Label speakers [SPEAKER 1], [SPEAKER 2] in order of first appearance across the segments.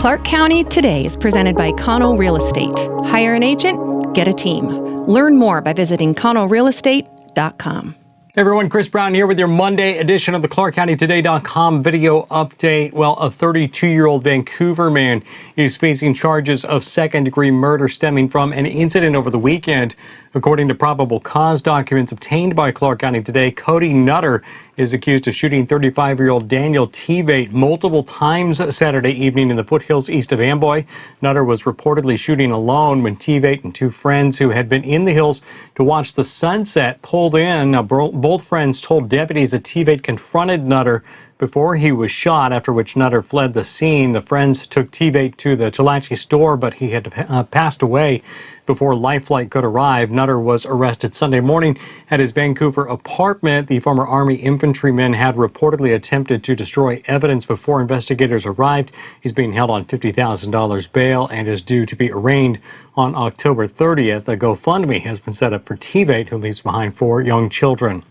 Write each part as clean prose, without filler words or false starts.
[SPEAKER 1] Clark County Today is presented by Connell Real Estate. Hire an agent, get a team. Learn more by visiting connellrealestate.com.
[SPEAKER 2] Hey everyone, Chris Brown here with your Monday edition of the ClarkCountyToday.com video update. Well, a 32-year-old Vancouver man is facing charges of second-degree murder stemming from an incident over the weekend. According to probable cause documents obtained by Clark County Today, Cody Nutter is accused of shooting 35-year-old Daniel Tveit multiple times Saturday evening in the foothills east of Amboy. Nutter was reportedly shooting alone when Tveit and two friends who had been in the hills to watch the sunset pulled in. Now, both friends told deputies that Tveit confronted Nutter before he was shot, after which Nutter fled the scene. The friends took Tveit to the Chalachi store, but he had passed away before Life Flight could arrive. Nutter was arrested Sunday morning at his Vancouver apartment. The former Army infantryman had reportedly attempted to destroy evidence before investigators arrived. He's being held on $50,000 bail and is due to be arraigned on October 30th. A GoFundMe has been set up for Tveit, who leaves behind 4 young children.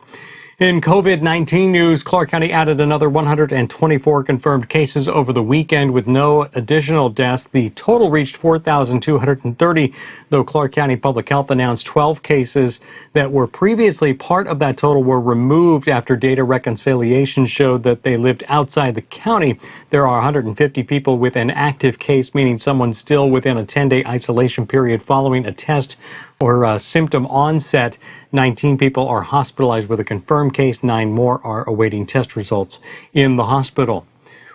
[SPEAKER 2] In COVID-19 news, Clark County added another 124 confirmed cases over the weekend with no additional deaths. The total reached 4,230, though Clark County Public Health announced 12 cases that were previously part of that total were removed after data reconciliation showed that they lived outside the county. There are 150 people with an active case, meaning someone still within a 10-day isolation period following a test or symptom onset. 19 people are hospitalized with a confirmed case. 9 more are awaiting test results in the hospital.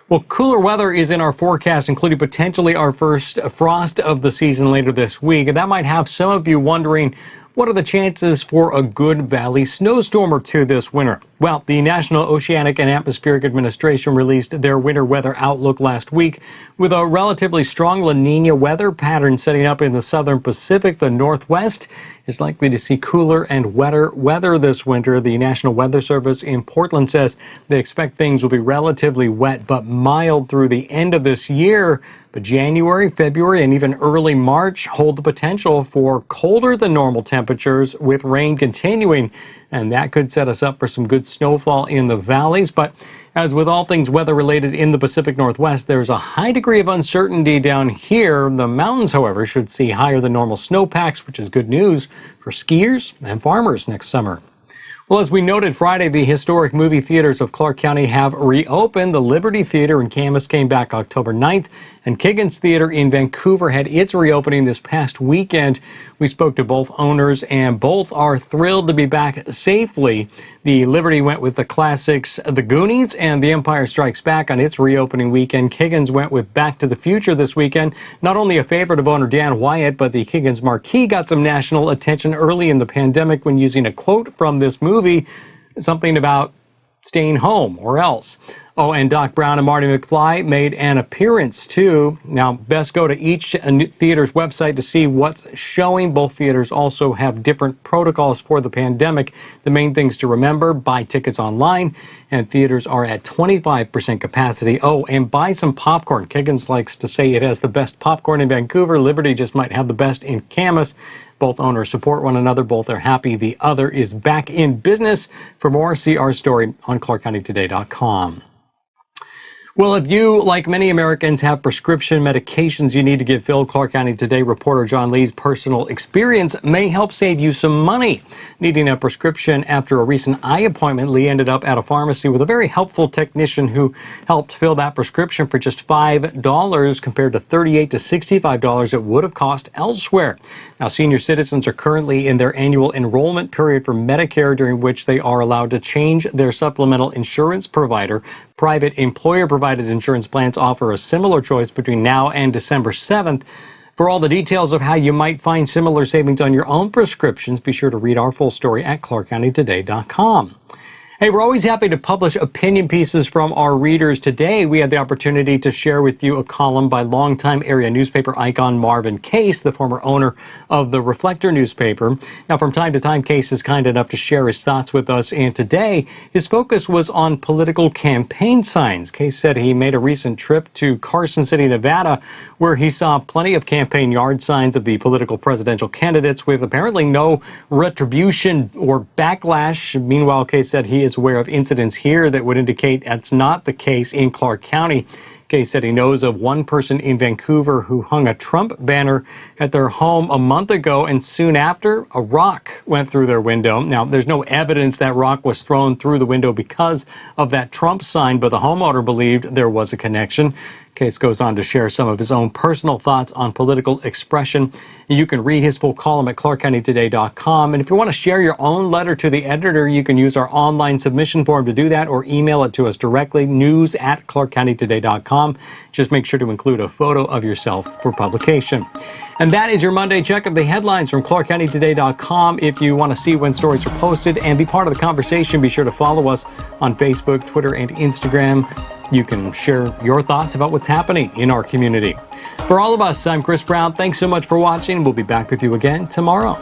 [SPEAKER 2] Well, cooler weather is in our forecast, including potentially our first frost of the season later this week. And that might have some of you wondering, what are the chances for a good valley snowstorm or two this winter? Well, the National Oceanic and Atmospheric Administration released their winter weather outlook last week with a relatively strong La Nina weather pattern setting up in the southern Pacific. The Northwest is likely to see cooler and wetter weather this winter. The National Weather Service in Portland says they expect things will be relatively wet but mild through the end of this year. But January, February, and even early March hold the potential for colder than normal temperatures with rain continuing, and that could set us up for some good snowfall in the valleys. But as with all things weather-related in the Pacific Northwest, there's a high degree of uncertainty down here. The mountains, however, should see higher than normal snowpacks, which is good news for skiers and farmers next summer. Well, as we noted Friday, the historic movie theaters of Clark County have reopened. The Liberty Theater in Camas came back October 9th, and Kiggins Theater in Vancouver had its reopening this past weekend. We spoke to both owners, and both are thrilled to be back safely. The Liberty went with the classics The Goonies and The Empire Strikes Back on its reopening weekend. Kiggins went with Back to the Future this weekend. Not only a favorite of owner Dan Wyatt, but the Kiggins marquee got some national attention early in the pandemic when using a quote from this movie, something about staying home or else. Oh, and Doc Brown and Marty McFly made an appearance too. Now, best go to each theater's website to see what's showing. Both theaters also have different protocols for the pandemic. The main things to remember: buy tickets online, and theaters are at 25% capacity. Oh, and buy some popcorn. Kiggins likes to say it has the best popcorn in Vancouver. Liberty just might have the best in Camas. Both owners support one another. Both are happy the other is back in business. For more, see our story on ClarkCountyToday.com. Well, if you, like many Americans, have prescription medications you need to get filled, Clark County Today reporter John Lee's personal experience may help save you some money. Needing a prescription after a recent eye appointment, Lee ended up at a pharmacy with a very helpful technician who helped fill that prescription for just $5 compared to $38 to $65 it would have cost elsewhere. Now, senior citizens are currently in their annual enrollment period for Medicare, during which they are allowed to change their supplemental insurance provider. Private employer-provided insurance plans offer a similar choice between now and December 7th. For all the details of how you might find similar savings on your own prescriptions, be sure to read our full story at ClarkCountyToday.com. Hey, we're always happy to publish opinion pieces from our readers. Today, we had the opportunity to share with you a column by longtime area newspaper icon Marvin Case, the former owner of the Reflector newspaper. Now, from time to time, Case is kind enough to share his thoughts with us, and today, his focus was on political campaign signs. Case said he made a recent trip to Carson City, Nevada, where he saw plenty of campaign yard signs of the political presidential candidates with apparently no retribution or backlash. Meanwhile, Case said he is aware of incidents here that would indicate that's not the case in Clark County. Case said he knows of one person in Vancouver who hung a Trump banner at their home a month ago, and soon after, a rock went through their window. Now, there's no evidence that rock was thrown through the window because of that Trump sign, but the homeowner believed there was a connection. Case goes on to share some of his own personal thoughts on political expression. You can read his full column at clarkcountytoday.com. And if you want to share your own letter to the editor, you can use our online submission form to do that, or email it to us directly, news@clarkcountytoday.com. Just make sure to include a photo of yourself for publication. And that is your Monday check of the headlines from clarkcountytoday.com. If you want to see when stories are posted and be part of the conversation, be sure to follow us on Facebook, Twitter, and Instagram. You can share your thoughts about what's happening in our community. For all of us, I'm Chris Brown. Thanks so much for watching. We'll be back with you again tomorrow.